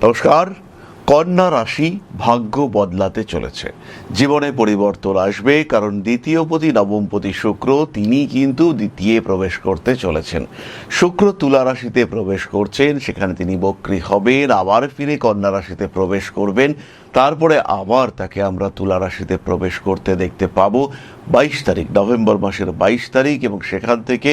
নমস্কার। কন্যা রাশি ভাগ্য বদলাতে চলেছে, জীবনে পরিবর্তন আসবে, কারণ দ্বিতীয়পতি নবমপতি শুক্র তিনি কিন্তু দ্বিতীয় প্রবেশ করতে চলেছেন। শুক্র তুলা রাশিতে প্রবেশ করছেন, সেখানে তিনি বক্রী হবেন, আবার ফিরে কন্যা রাশিতে প্রবেশ করবেন, তারপরে আবার তাকে আমরা তুলা রাশিতে প্রবেশ করতে দেখতে পাবো 22 তারিখ, নভেম্বর মাসের 22 তারিখ, এবং সেখান থেকে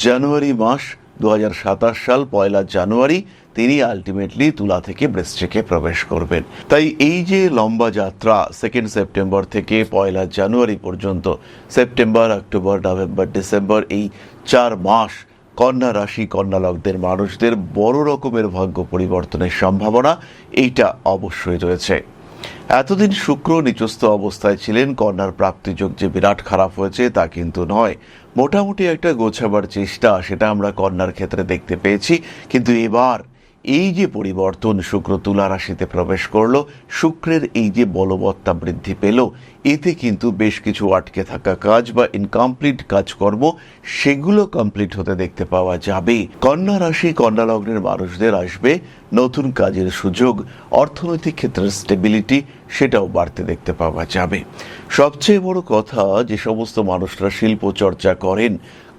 জানুয়ারি মাস 2027 সাল 1 জানুয়ারি তিনি আলটিমেটলি তুলা থেকে বৃশ্চিকে প্রবেশ করবেন। তাই এই যে লম্বা যাত্রা 2 সেপ্টেম্বর থেকে 1 জানুয়ারি পর্যন্ত, সেপ্টেম্বর, অক্টোবর, নভেম্বর, ডিসেম্বর, এই 4 মাস কন্যা রাশি কন্যা লগ্নের মানুষদের বড় রকমের ভাগ্য পরিবর্তনের সম্ভাবনা এইটা অবশ্যই রয়েছে। এতদিন শুক্র নিচস্থ অবস্থায় ছিলেন, কন্যার প্রাপ্তিযোগ যে বিরাট খারাপ হয়েছে তা কিন্তু নয়, মোটামুটি একটা গোছাবার চেষ্টা সেটা আমরা কন্যার ক্ষেত্রে দেখতে পেয়েছি। কিন্তু এবার এই যে পরিবর্তন, শুক্র তুলা রাশিতে প্রবেশ করলো, শুক্রের এই যে বলবত্তা বৃদ্ধি পেল, এতে কিন্তু বেশ কিছু আটকে থাকা কাজ বা ইনকমপ্লিট কাজকর্ম সেগুলো কমপ্লিট হতে দেখতে পাওয়া যাবে। কন্যা রাশি কন্যা লগ্নের মানুষদের আসবে নতুন কাজের সুযোগ, অর্থনৈতিক ক্ষেত্রের স্টেবিলিটি সেটাও বাড়তে দেখতে পাওয়া যাবে। সবচেয়ে বড় কথা, যে সমস্ত মানুষরা শিল্প চর্চা করেন,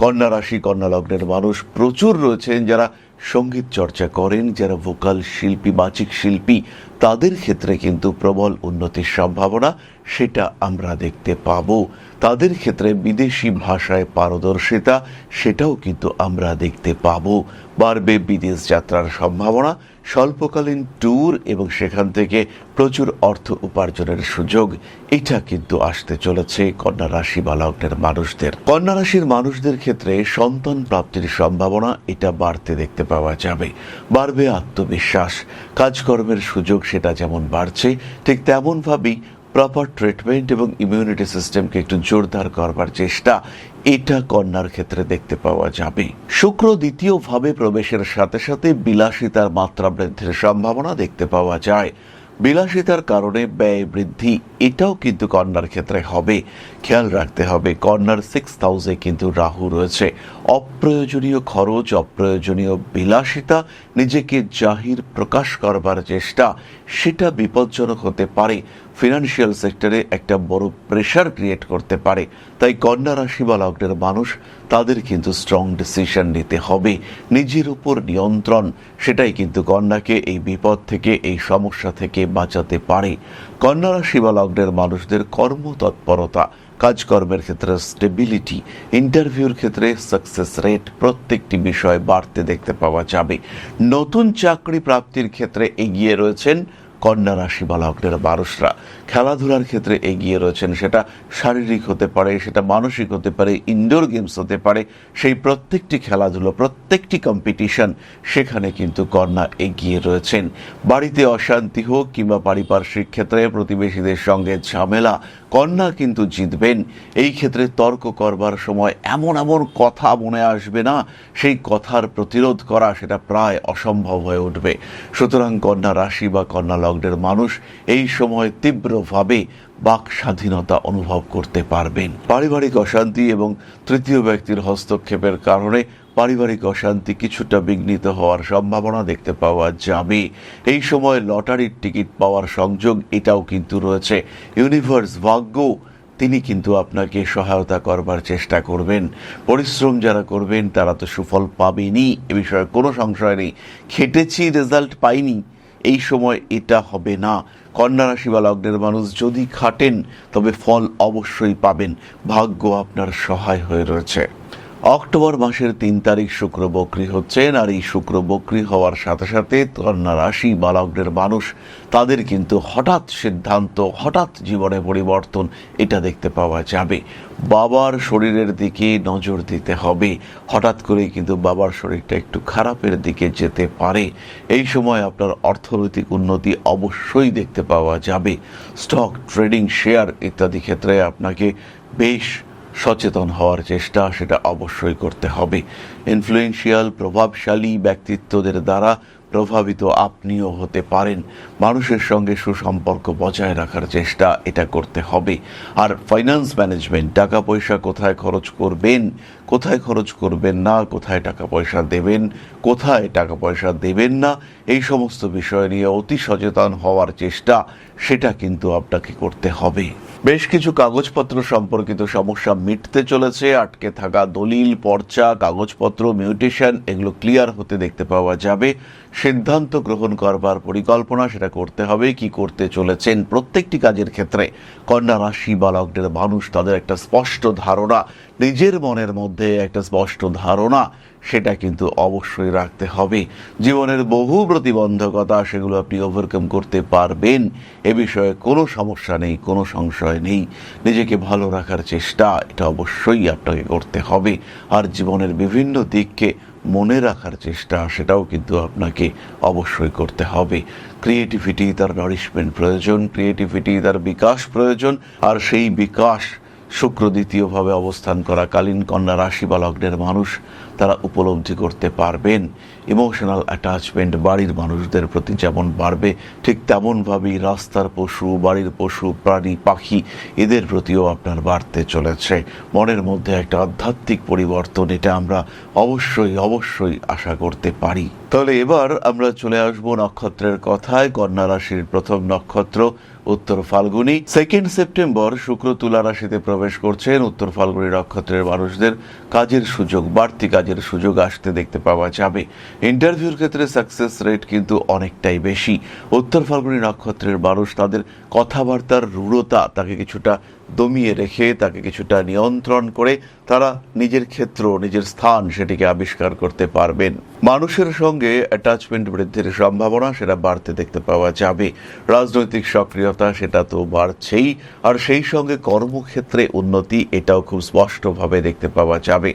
কন্যা রাশি কন্যা লগ্নের মানুষ প্রচুর রয়েছেন যারা সঙ্গীত চর্চা করেন, যারা ভোকাল শিল্পী, বাচিক শিল্পী, তাদের ক্ষেত্রে কিন্তু প্রবল উন্নতির সম্ভাবনা সেটা আমরা দেখতে পাবো। তাদের ক্ষেত্রে বিদেশি ভাষায় পারদর্শিতা সেটাও কিন্তু আমরা দেখতে পাবো। বাড়বে বিদেশ যাত্রার সম্ভাবনা, স্বল্পকালীন ট্যুর এবং সেখান থেকে প্রচুর অর্থ উপার্জনের সুযোগ এটা কিন্তু আসতে চলেছে কন্যা রাশি বা লগ্নের মানুষদের। কন্যা রাশির মানুষদের ক্ষেত্রে সন্তান প্রাপ্তির সম্ভাবনা এটা বাড়তে দেখতে পাওয়া যাবে। বাড়বে আত্মবিশ্বাস, কাজকর্মের সুযোগ সেটা যেমন বাড়ছে, ঠিক তেমনভাবেই প্রপার ট্রিটমেন্ট এবং ইমিউনিটি সিস্টেমকে একটু জোরদার করবার চেষ্টা এটা কন্যার ক্ষেত্রে দেখতে পাওয়া যাবে। শুক্র দ্বিতীয়ভাবে প্রবেশের সাথে সাথে বিলাসিতার মাত্রা বৃদ্ধির সম্ভাবনা দেখতে পাওয়া যায়। বিলাসিতার কারণে ব্যয় বৃদ্ধি এটাও কিন্তু কন্যার ক্ষেত্রে হবে। খেয়াল রাখতে হবে, কন্যার 6th হাউসে কিন্তু রাহু রয়েছে। অপ্রয়োজনীয় খরচ, অপ্রয়োজনীয় বিলাসিতা, নিজেকে জাহির প্রকাশ করবার চেষ্টা সেটা বিপজ্জনক হতে পারে, ফিনান্সিয়াল সেক্টরে একটা বড় প্রেশার ক্রিয়েট করতে পারে। তাই কন্যা রাশি বা লগ্নের মানুষ তাদের কিন্তু স্ট্রং ডিসিশন নিতে হবে, নিজের উপর নিয়ন্ত্রণ সেটাই কিন্তু কন্যাকে এই বিপদ থেকে, এই সমস্যা থেকে বাঁচাতে পারে। কন্যা রাশি বা লগ্নের মানুষদের কর্মতৎপরতা, কাজকর্মের ক্ষেত্রে স্টেবিলিটি, ইন্টারভিউর ক্ষেত্রে সাকসেস রেট প্রত্যেকটি বিষয় বাড়তে দেখতে পাওয়া যাবে। নতুন চাকরি প্রাপ্তির ক্ষেত্রে এগিয়ে রয়েছেন কন্যা রাশি বা লগ্নের মানুষরা। খেলাধুলার ক্ষেত্রে এগিয়ে রয়েছেন, সেটা শারীরিক হতে পারে, সেটা মানসিক হতে পারে, ইনডোর গেমস হতে পারে, সেই প্রত্যেকটি খেলাধুলো, প্রত্যেকটি কম্পিটিশন সেখানে কিন্তু কন্যা এগিয়ে রয়েছেন। বাড়িতে অশান্তি হোক কিংবা পারিপার্শ্বিক ক্ষেত্রে প্রতিবেশীদের সঙ্গে ঝামেলা, কন্যা কিন্তু জিতবেন। এই ক্ষেত্রে তর্ক করবার সময় এমন এমন কথা মনে আসবে না, সেই কথার প্রতিরোধ করা সেটা প্রায় অসম্ভব হয়ে উঠবে। সুতরাং কন্যা রাশি বা কন্যা লগ্নের মানুষ এই সময় তীব্রভাবে বাক স্বাধীনতা অনুভব করতে পারবেন। পারিবারিক অশান্তি এবং তৃতীয় ব্যক্তির হস্তক্ষেপের কারণে পারিবারিক অশান্তি কিছুটা বিঘ্নিত হওয়ার সম্ভাবনা দেখতে পাওয়া যাবে। এই সময় লটারির টিকিট পাওয়ার সংযোগ এটাও কিন্তু রয়েছে। ইউনিভার্স, ভাগ্য তিনি কিন্তু আপনাকে সহায়তা করবার চেষ্টা করবেন। পরিশ্রম যারা করবেন তারা তো সুফল পাবেনই, এ বিষয়ে কোনো সংশয় নেই। খেটেছি, রেজাল্ট পাইনি, এই সময় এটা হবে না। কন্যা রাশি বা লগ্নের মানুষ যদি খাটেন তবে ফল অবশ্যই পাবেন, ভাগ্য আপনার সহায় হয়ে রয়েছে। অক্টোবর মাসের 3 তারিখ শুক্র বক্রী হচ্ছেন, আর এই শুক্র বক্রী হওয়ার সাথে সাথে কন্যা রাশি বা লগ্নের মানুষ তাদের কিন্তু হঠাৎ সিদ্ধান্ত, হঠাৎ জীবনে পরিবর্তন এটা দেখতে পাওয়া যাবে। বাবার শরীরের দিকে নজর দিতে হবে, হঠাৎ করে কিন্তু বাবার শরীরটা একটু খারাপের দিকে যেতে পারে। এই সময় আপনার অর্থনৈতিক উন্নতি অবশ্যই দেখতে পাওয়া যাবে। স্টক, ট্রেডিং, শেয়ার ইত্যাদি ক্ষেত্রে আপনাকে বেশ সচেতন হওয়ার চেষ্টা সেটা অবশ্যই করতে হবে। ইনফ্লুয়েন্সিয়াল, প্রভাবশালী ব্যক্তিত্বদের দ্বারা প্রভাবিত আপনিও হতে পারেন। মানুষের সঙ্গে সুসম্পর্ক বজায় রাখার চেষ্টা এটা করতে হবে। আর ফাইন্যান্স ম্যানেজমেন্ট, টাকা পয়সা কোথায় খরচ করবেন, কোথায় খরচ করবেন না, কোথায় টাকা পয়সা দেবেন, কোথায় টাকা পয়সা দেবেন না, এই সমস্ত বিষয় নিয়ে অতি সচেতন হওয়ার চেষ্টা সেটা কিন্তু আপনাকে করতে হবে। বেশ কিছু কাগজপত্র সম্পর্কিত সমস্যা মিটতে চলেছে। আটকে থাকা দলিল, পর্চা, কাগজপত্র, মিউটেশন এগুলো ক্লিয়ার হতে দেখতে পাওয়া যাবে। সিদ্ধান্ত গ্রহণ করবার পরিকল্পনা সেটা করতে হবে। কি করতে চলেছেন প্রত্যেকটি কাজের ক্ষেত্রে কন্যা রাশি বা লগ্নের মানুষ তাদের একটা স্পষ্ট ধারণা, নিজের মনের মধ্যে একটা স্পষ্ট ধারণা সেটা কিন্তু অবশ্যই রাখতে হবে। জীবনের বহু প্রতিবন্ধকতা সেগুলো আপনি ওভারকাম করতে পারবেন, এ বিষয়ে কোনো সমস্যা নেই, কোনো সংশয় নেই। নিজেকে ভালো রাখার চেষ্টা এটা অবশ্যই আপনাকে করতে হবে। আর জীবনের বিভিন্ন দিককে মনে রাখার চেষ্টা সেটাও কিন্তু আপনাকে অবশ্যই করতে হবে। ক্রিয়েটিভিটি তার নারিশমেন্ট প্রয়োজন, ক্রিয়েটিভিটি তার বিকাশ প্রয়োজন। আর সেই বিকাশ শুক্র দ্বিতীয়ভাবে অবস্থান করাকালীন কন্যা রাশি বা লগ্নের মানুষ তারা উপলব্ধি করতে পারবেন। ইমোশনাল অ্যাটাচমেন্ট বাড়ির মানুষদের প্রতি যেমন বাড়বে, ঠিক তেমনভাবেই রাস্তার পশু, বাড়ির পশু, প্রাণী, পাখি এদের প্রতিও আপনার বাড়তে চলেছে। মনের মধ্যে একটা আধ্যাত্মিক পরিবর্তন এটা আমরা অবশ্যই অবশ্যই আশা করতে পারি। তাহলে এবার আমরা চলে আসব নক্ষত্রের কথায়। কন্যা রাশির প্রথম নক্ষত্র উত্তর ফাল্গুনী। 2 সেপ্টেম্বর শুক্র তুলা রাশিতে প্রবেশ করছেন। উত্তর ফাল্গুনী নক্ষত্রের মানুষদের কাজের সুযোগ, বাড়তি কাজের সুযোগ আসতে দেখতে পাওয়া যাবে। ইন্টারভিউর ক্ষেত্রে সাকসেস রেট কিন্তু অনেকটাই বেশি। উত্তর ফাল্গুনী নক্ষত্রের মানুষ তাদের কথাবার্তার রূঢ়তা তাকে কিছুটা দমিয়ে রেখে, তাকে কিছুটা নিয়ন্ত্রণ করে তারা নিজের ক্ষেত্র, নিজের স্থান সেটিকে আবিষ্কার করতে পারবেন। মানুষের সঙ্গে অ্যাটাচমেন্ট বৃদ্ধির সম্ভাবনা সেটা বাড়তে দেখতে পাওয়া যাবে। রাজনৈতিক সক্রিয়তা সেটা তো বাড়ছেই, আর সেই সঙ্গে কর্মক্ষেত্রে উন্নতি এটাও খুব স্পষ্টভাবে দেখতে পাওয়া যাবে।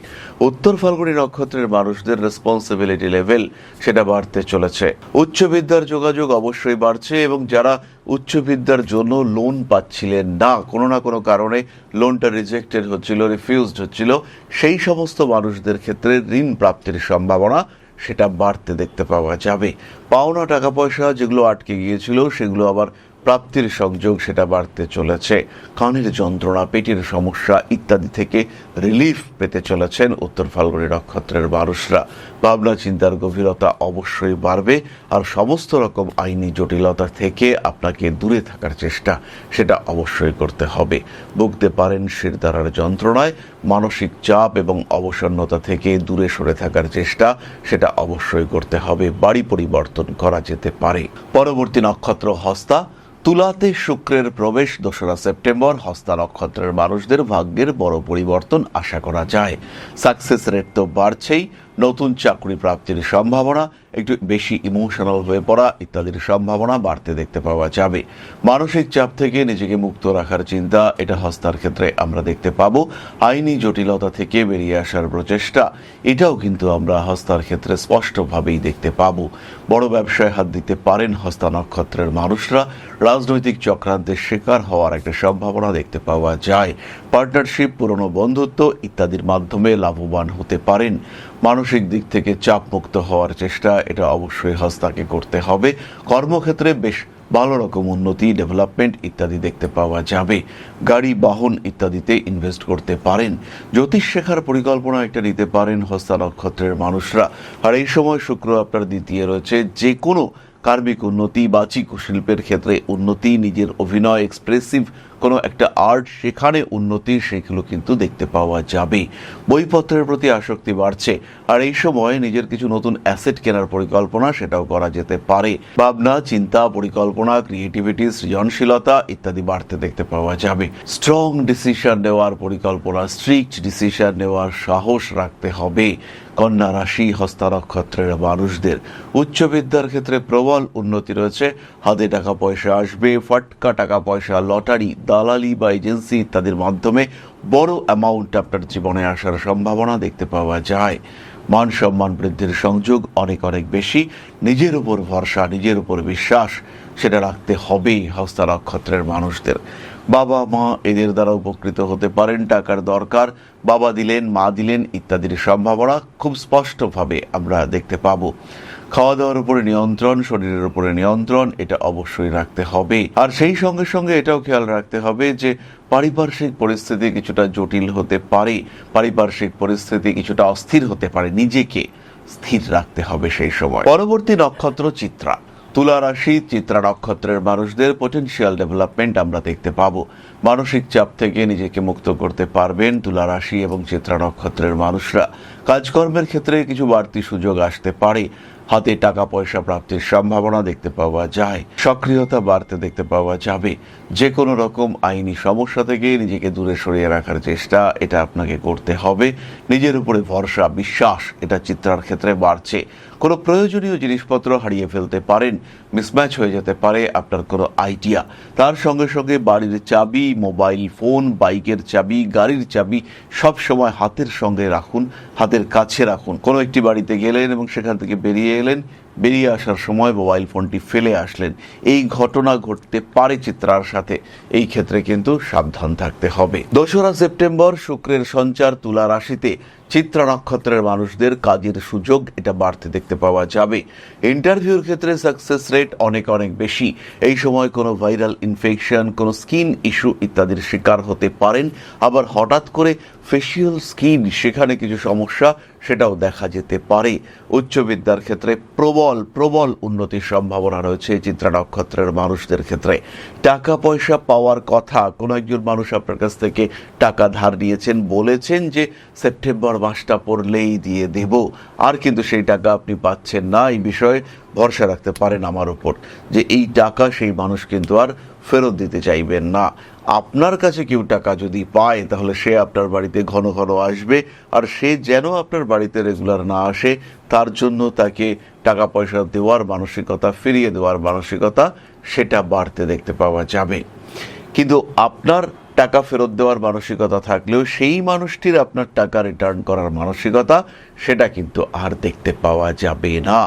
উত্তর ফাল্গুনী নক্ষত্রের মানুষদের রেসপন্সিবিলিটি লেভেল সেটা বাড়তে চলেছে। উচ্চ বিদ্যার যোগাযোগ অবশ্যই বাড়ছে, এবং যারা উচ্চ বিদ্যার জন্য লোন পাচ্ছিলেন না, কোনো না কোনো কারণে লোনটা রিজেক্টেড হচ্ছিল, রিফিউজড হচ্ছিল, সেই সমস্ত মানুষদের ক্ষেত্রে ঋণ প্রাপ্তির সম্ভাবনা সেটা বাড়তে দেখতে পাওয়া যাবে। পাওনা টাকা পয়সা যেগুলো আটকে গিয়েছিল সেগুলো আবার প্রাপ্তির সংযোগ সেটা বাড়তে চলেছে। কানের যন্ত্রণা, পেটের সমস্যা ইত্যাদি থেকে রিলিফ পেতে চলেছেন উত্তর ফাল্গুনী নক্ষত্রের মানুষরা। ভাবনা চিন্তার গভীরতা অবশ্যই বাড়বে, আর সমস্ত রকম আইনি জটিলতা থেকে আপনাকে দূরে থাকার চেষ্টা সেটা অবশ্যই করতে হবে। ভুগতে পারেন শিরদাঁড়ার যন্ত্রণায়, মানসিক চাপ এবং অবসন্নতা থেকে দূরে সরে থাকার চেষ্টা সেটা অবশ্যই করতে হবে। বাড়ি পরিবর্তন করা যেতে পারে। পরবর্তী নক্ষত্র হস্তা। তুলাতে শুক্রের প্রবেশ 2রা সেপ্টেম্বর। হস্তা নক্ষত্রের মানুষদের ভাগ্যের বড় পরিবর্তন আশা করা যায়। সাকসেস রেট তো বাড়ছেই, নতুন চাকরি প্রাপ্তির সম্ভাবনা, একটু বেশি ইমোশনাল হয়ে পড়া ইত্যাদির সম্ভাবনা বাড়তে দেখতে পাওয়া যাবে। মানসিক চাপ থেকে নিজেকে মুক্ত রাখার চিন্তা এটা হস্তার ক্ষেত্রে আমরা দেখতে পাবো। আইনি জটিলতা থেকে বেরিয়ে আসার প্রচেষ্টা এটাও কিন্তু আমরা হস্তার ক্ষেত্রে স্পষ্টভাবেই দেখতে পাবো। বড় ব্যবসায় হাত দিতে পারেন হস্তা নক্ষত্রের মানুষরা। রাজনৈতিক চক্রান্তের শিকার হওয়ার একটা সম্ভাবনা দেখতে পাওয়া যায়। পার্টনারশিপ, পুরনো বন্ধুত্ব ইত্যাদির মাধ্যমে লাভবান হতে পারেন। মানসিক দিক থেকে চাপ মুক্ত হওয়ার চেষ্টা এটা অবশ্যই হস্তাকে করতে হবে। কর্মক্ষেত্রে বেশ ভালো রকম উন্নতি, ডেভেলপমেন্ট ইত্যাদি দেখতে পাওয়া যাবে। গাড়ি, বাহন ইত্যাদিতে ইনভেস্ট করতে পারেন। জ্যোতিষ শেখার পরিকল্পনা একটা নিতে পারেন হস্তা নক্ষত্রের মানুষরা। আর এই সময় শুক্র আপনার দ্বিতীয় রয়েছে। যে কোনো কার্মিক উন্নতি, বাচিক শিল্পের ক্ষেত্রে উন্নতি, নিজের অভিনয়, এক্সপ্রেসিভ কোনো একটা আর্ট সেখানে উন্নতি সেগুলো কিন্তু দেখতে পাওয়া যাবে। বইপত্রের প্রতি আসক্তি বাড়ছে, আর এই সময় নিজের কিছু নতুন অ্যাসেট কেনার পরিকল্পনা সেটাও করা যেতে পারে। ভাবনা, চিন্তা, পরিকল্পনা, ক্রিয়েটিভিটি, সৃজনশীলতা ইত্যাদি বাড়তে দেখতে পাওয়া যাবে। স্ট্রং ডিসিশন নেওয়ার পরিকল্পনা, স্ট্রিক্ট ডিসিশন নেওয়ার সাহস রাখতে হবে কন্যা রাশি হস্তা নক্ষত্রের মানুষদের। উচ্চ বিদ্যার ক্ষেত্রে প্রবল উন্নতি রয়েছে। হাতে টাকা পয়সা আসবে। ফাটকা টাকা পয়সা, লটারি, দালালি বা এজেন্সি ইত্যাদির মাধ্যমে বড় অ্যামাউন্ট আপনার জীবনে আসার সম্ভাবনা দেখতে পাওয়া যায়। মান সম্মান বৃদ্ধির সংযোগ অনেক অনেক বেশি। নিজের উপর ভরসা, নিজের উপর বিশ্বাস সেটা রাখতে হবেই হস্তা নক্ষত্রের মানুষদের। বাবা মা এদের দ্বারা উপকৃত হতে পারেন। টাকার দরকার, বাবা দিলেন, মা দিলেন ইত্যাদির সম্ভাবনা খুব স্পষ্টভাবে আমরা দেখতে পাবো। খাওয়া দাওয়ার উপরে নিয়ন্ত্রণ, শরীরের উপরে নিয়ন্ত্রণ, এটা অবশ্যই রাখতে হবে। আর সেই সঙ্গে সঙ্গে এটাও খেয়াল রাখতে হবে যে পারিপার্শ্বিক পরিস্থিতি কিছুটা জটিল হতে পারে, পারিপার্শ্বিক পরিস্থিতি কিছুটা অস্থির হতে পারে, নিজেকে স্থির রাখতে হবে সেই সময়। পরবর্তী নক্ষত্র চিত্রা। তুলা রাশি, চিত্রা নক্ষত্রের মানুষদের পটেনশিয়াল ডেভেলপমেন্ট আমরা দেখতে পাবো। মানসিক চাপ থেকে নিজেকে মুক্ত করতে পারবেন তুলা রাশি এবং চিত্রা নক্ষত্রের মানুষরা। কাজকর্মের ক্ষেত্রে কিছু বাড়তি সুযোগ আসতে পারে, হাতে টাকা পয়সা প্রাপ্তির সম্ভাবনা দেখতে পাওয়া যায়, সক্রিয়তা বাড়তে দেখতে পাওয়া যাবে। যে কোনো রকম আইনি সমস্যা থেকে নিজেকে দূরে সরিয়ে রাখার চেষ্টা এটা আপনাকে করতে হবে। নিজের উপরে ভরসা, বিশ্বাস এটা চিত্রার ক্ষেত্রে বাড়ছে। কোনো প্রয়োজনীয় জিনিসপত্র হারিয়ে ফেলতে পারেন, মিসম্যাচ হয়ে যেতে পারে আপনার কোনো আইডিয়া। তার সঙ্গে সঙ্গে বাড়ির চাবি, মোবাইল ফোন, বাইকের চাবি, গাড়ির চাবি সব সময় হাতের সঙ্গে রাখুন, হাতের কাছে রাখুন। কোনো একটি বাড়িতে গেলেন এবং সেখান থেকে বেরিয়ে এলেন, বেরিয়ে আসার সময় মোবাইল ফোনটি ফেলে আসলেন, এই ঘটনা ঘটতে পারে চিত্রার সাথে। এই ক্ষেত্রে কিন্তু সাবধান থাকতে হবে। 2রা সেপ্টেম্বর শুক্রের সঞ্চার তুলা রাশিতে। চিত্রা নক্ষত্রের মানুষদের কাজের সুযোগ এটা বাড়তে দেখতে পাওয়া যাবে। ইন্টারভিউর ক্ষেত্রে সাকসেস রেট অনেক অনেক বেশি। এই সময় কোনো ভাইরাল ইনফেকশন, কোনো স্কিন ইস্যু ইত্যাদির শিকার হতে পারেন। আবার হঠাৎ করে ফেসিয়াল স্কিন, সেখানে কিছু সমস্যা সেটাও দেখা যেতে পারে। উচ্চ বিদ্যার ক্ষেত্রে প্রবল প্রবল উন্নতির সম্ভাবনা রয়েছে চিত্রা নক্ষত্রের মানুষদের ক্ষেত্রে। টাকা পয়সা পাওয়ার কথা, কোনো একজন মানুষ আপনার কাছ থেকে টাকা ধার নিয়েছেন, বলেছেন যে সেপ্টেম্বর মাসটা পড়লেই দিয়ে দেব, আর কিন্তু সেই টাকা আপনি পাচ্ছেন না। এই বিষয়ে ভরসা রাখতে পারেন আমার উপর যে এই টাকা সেই মানুষ কিন্তু আর ফেরত দিতে চাইবেন না। আপনার কাছে কেউ টাকা যদি পায় তাহলে সে আপনার বাড়িতে ঘন ঘন আসবে, আর সে যেন আপনার বাড়িতে রেগুলার না আসে তার জন্য তাকে টাকা পয়সা দেওয়ার মানসিকতা, ফিরিয়ে দেওয়ার মানসিকতা সেটা বাড়তে দেখতে পাওয়া যাবে। কিন্তু আপনার টাকা ফেরত দেওয়ার মানসিকতা থাকলেও সেই মানুষটির আপনার টাকা রিটার্ন করার মানসিকতা সেটা কিন্তু আর দেখতে পাওয়া যাবে না।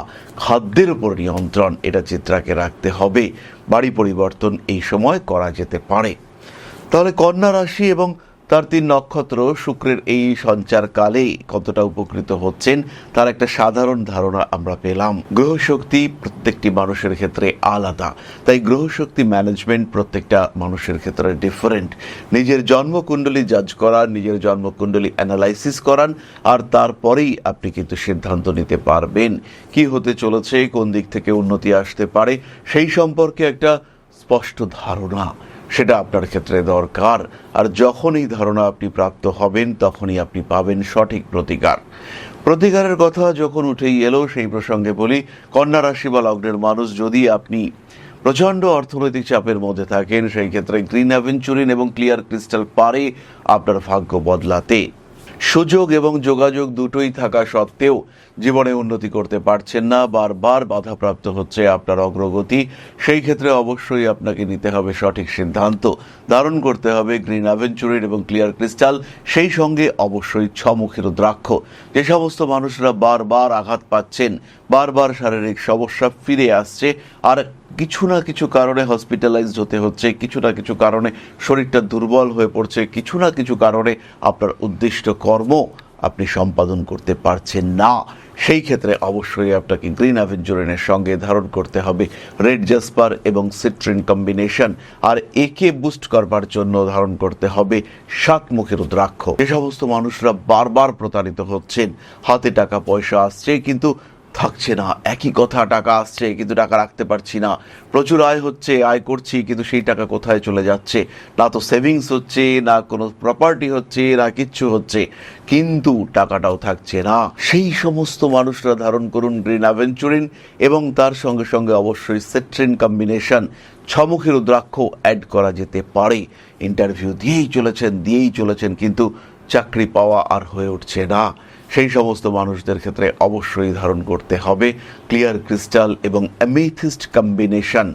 খাদ্যের উপর নিয়ন্ত্রণ এটা চিত্রাকে রাখতে হবে। বাড়ি পরিবর্তন এই সময় করা যেতে পারে। তাহলে কন্যা রাশি এবং তার 3 নক্ষত্র শুক্রের এই সঞ্চারকালে কতটা উপকৃত হচ্ছেন তার একটা সাধারণ ধারণা আমরা পেলাম। গ্রহশক্তি প্রত্যেকটি মানুষের ক্ষেত্রে আলাদা, তাই গ্রহশক্তি ম্যানেজমেন্ট প্রত্যেকটা মানুষের ক্ষেত্রে ডিফারেন্ট। নিজের জন্মকুণ্ডলী জাজ করান, নিজের জন্মকুণ্ডলী অ্যানালাইসিস করান, আর তারপরেই আপনি কিন্তু সিদ্ধান্ত নিতে পারবেন কি হতে চলেছে, কোন দিক থেকে উন্নতি আসতে পারে, সেই সম্পর্কে একটা স্পষ্ট ধারণা সেটা আপনার ক্ষেত্রে দরকার। আর যখন এই ধারণা আপনি প্রাপ্ত হবেন তখনই আপনি পাবেন সঠিক প্রতিকার। প্রতিকারের কথা যখন উঠেই এলো সেই প্রসঙ্গে বলি, কন্যা রাশি বা লগ্নের মানুষ যদি আপনি প্রচণ্ড অর্থনৈতিক চাপের মধ্যে থাকেন সেই ক্ষেত্রে গ্রিন অ্যাভেঞ্চুরিন এবং ক্লিয়ার ক্রিস্টাল পারে আপনার ভাগ্য বদলাতে। সুযোগ এবং যোগাযোগ দুটোই থাকা সত্ত্বেও জীবনে উন্নতি করতে পারছেন না, বারবার বাধাপ্রাপ্ত হচ্ছে আপনার অগ্রগতি, সেই ক্ষেত্রে অবশ্যই আপনাকে নিতে হবে সঠিক সিদ্ধান্ত, ধারণ করতে হবে গ্রিন অ্যাভেঞ্চুরিন এবং ক্লিয়ার ক্রিস্টাল, সেই সঙ্গে অবশ্যই 6 মুখী রুদ্রাক্ষ। যে সমস্ত মানুষরা বারবার আঘাত পাচ্ছেন, বারবার শারীরিক সমস্যা ফিরে আসছে, আর কিছু না কিছু কারণে হসপিটালাইজড হতে হচ্ছে, কিছু না কিছু কারণে শরীরটা দুর্বল হয়ে পড়ছে, কিছু না কিছু কারণে আপনার উদ্দিষ্ট কর্ম আপনি সম্পাদন করতে পারছেন না, সেই ক্ষেত্রে অবশ্যই আপনাকে গ্রিন অ্যাভেঞ্চুরিনের সঙ্গে ধারণ করতে হবে রেড জাসপার এবং সিট্রিন কম্বিনেশন, আর একে বুস্ট করবার জন্য ধারণ করতে হবে 7 মুখী রুদ্রাক্ষ। যে সমস্ত মানুষরা বারবার প্রতারিত হচ্ছেন, হাতে টাকা পয়সা আসছে কিন্তু থাকছে না, একই কথা, টাকা আসছে কিন্তু টাকা রাখতে পারছি না, প্রচুর আয় হচ্ছে, আয় করছি কিন্তু সেই টাকা কোথায় চলে যাচ্ছে, না তো সেভিংস হচ্ছে, না কোনো প্রপার্টি হচ্ছে, না কিচ্ছু হচ্ছে, কিন্তু টাকাটাও থাকছে না, সেই সমস্ত মানুষরা ধারণ করুন গ্রিন অ্যাভেঞ্চুরিন এবং তার সঙ্গে সঙ্গে অবশ্যই সিট্রিন কম্বিনেশন। 6 মুখী রুদ্রাক্ষ অ্যাড করা যেতে পারে। ইন্টারভিউ দিয়েই চলেছেন কিন্তু চাকরি পাওয়া আর হয়ে উঠছে না, সেই সমস্ত মানুষদের ক্ষেত্রে অবশ্যই ধারণ করতে হবে ক্লিয়ার ক্রিস্টাল এবং অ্যামেথিস্ট কম্বিনেশন।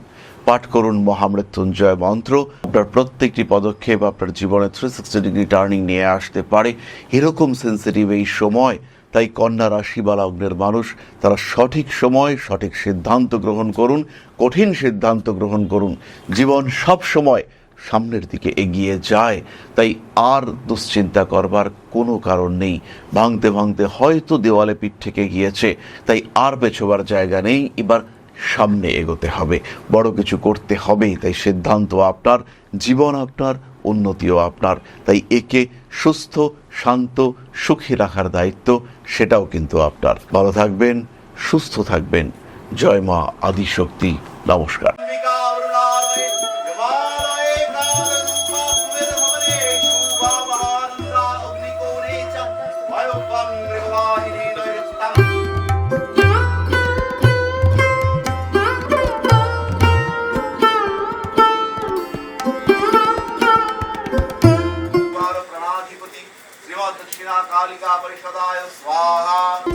পাঠ করুন মহামৃত্যুঞ্জয় মন্ত্র। আপনার প্রত্যেকটি পদক্ষেপ আপনার জীবনে 360 ডিগ্রি টার্নিং নিয়ে আসতে পারে, এরকম সেন্সিটিভ এই সময়। তাই কন্যা রাশি বা লগ্নের মানুষ তারা সঠিক সময় সঠিক সিদ্ধান্ত গ্রহণ করুন, কঠিন সিদ্ধান্ত গ্রহণ করুন। জীবন সব সময় সামনের দিকে এগিয়ে যায়। তাই আর দুশ্চিন্তা করবার কোনো কারণ নেই। ভাঙতে ভাঙতে হয়তো দেওয়ালে পিঠ থেকে গিয়েছে, তাই আর পেছোবার জায়গা নেই। এবার সামনে এগোতে হবে, বড় কিছু করতে হবে। তাই সিদ্ধান্ত আপনার, জীবন আপনার, উন্নতিও আপনার। তাই একে সুস্থ, শান্ত, সুখী রাখার দায়িত্ব সেটাও কিন্তু আপনার। ভালো থাকবেন, সুস্থ থাকবেন। জয় মা আদিশক্তি। নমস্কার। दक्षिणा कालिका परिषदाय स्वाहा।